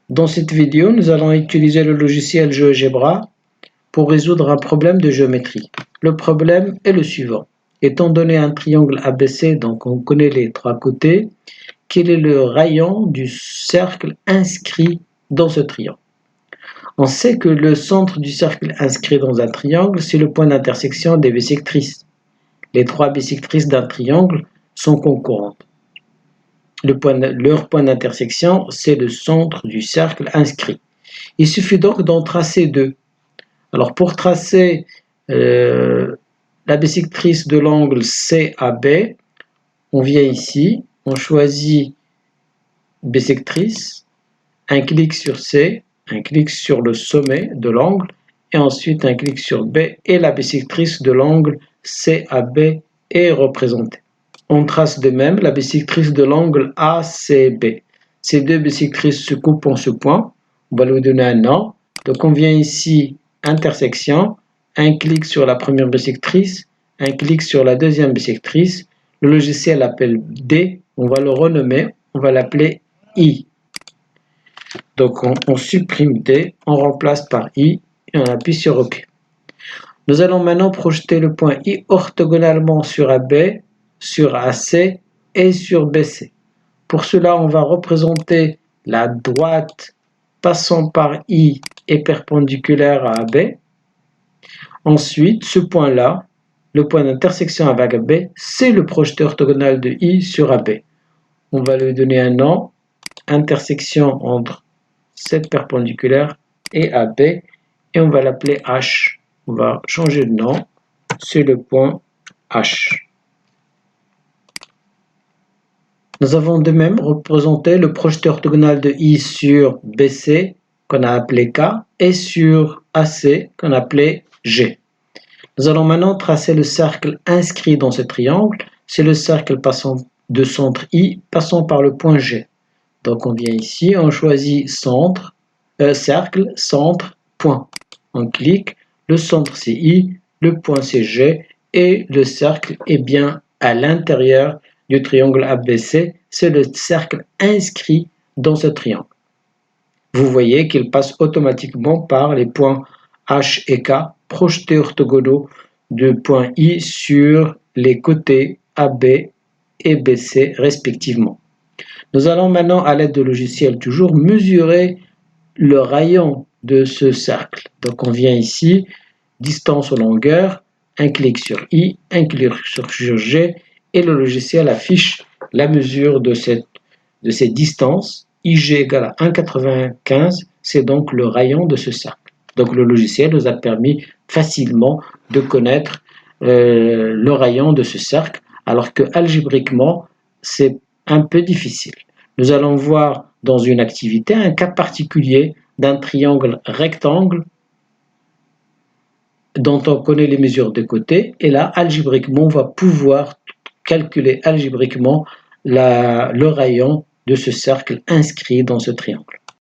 Dans cette vidéo, nous allons utiliser le logiciel GeoGebra pour résoudre un problème de géométrie. Le problème est le suivant. Étant donné un triangle ABC, donc on connaît les trois côtés, quel est le rayon du cercle inscrit dans ce triangle? On sait que le centre du cercle inscrit dans un triangle, c'est le point d'intersection des bisectrices. Les trois bisectrices d'un triangle sont concurrentes. Leur point d'intersection, c'est le centre du cercle inscrit. Il suffit donc d'en tracer deux. Alors pour tracer la bisectrice de l'angle CAB, on vient ici, on choisit bisectrice, un clic sur C, un clic sur le sommet de l'angle, et ensuite un clic sur B, et la bisectrice de l'angle CAB est représentée. On trace de même la bisectrice de l'angle ACB. Ces deux bisectrices se coupent en ce point. On va lui donner un nom. Donc on vient ici, intersection, un clic sur la première bisectrice, un clic sur la deuxième bisectrice. Le logiciel l'appelle D, on va le renommer, on va l'appeler I. Donc on supprime D, on remplace par I et on appuie sur OK. Nous allons maintenant projeter le point I orthogonalement sur AB, sur AC et sur BC. Pour cela, on va représenter la droite passant par I et perpendiculaire à AB. Ensuite, ce point-là, le point d'intersection avec AB, c'est le projeté orthogonal de I sur AB. On va lui donner un nom, intersection entre cette perpendiculaire et AB, et on va l'appeler H. On va changer de nom, c'est le point H. Nous avons de même représenté le projeté orthogonal de I sur BC, qu'on a appelé K, et sur AC, qu'on a appelé G. Nous allons maintenant tracer le cercle inscrit dans ce triangle. C'est le cercle passant de centre I, passant par le point G. Donc on vient ici, on choisit centre, cercle, centre, point. On clique, le centre c'est I, le point c'est G, et le cercle est bien à l'intérieur du triangle ABC, c'est le cercle inscrit dans ce triangle. Vous voyez qu'il passe automatiquement par les points H et K, projetés orthogonaux de point I sur les côtés AB et BC respectivement. Nous allons maintenant, à l'aide de logiciel toujours, mesurer le rayon de ce cercle. Donc on vient ici, distance ou longueur, un clic sur I, un clic sur G, et le logiciel affiche la mesure de cette distance. IG égale à 1,95, c'est donc le rayon de ce cercle. Donc le logiciel nous a permis facilement de connaître le rayon de ce cercle, alors que algébriquement, c'est un peu difficile. Nous allons voir dans une activité un cas particulier d'un triangle rectangle dont on connaît les mesures de côté, et là, algébriquement, on va pouvoir calculer algébriquement le rayon de ce cercle inscrit dans ce triangle.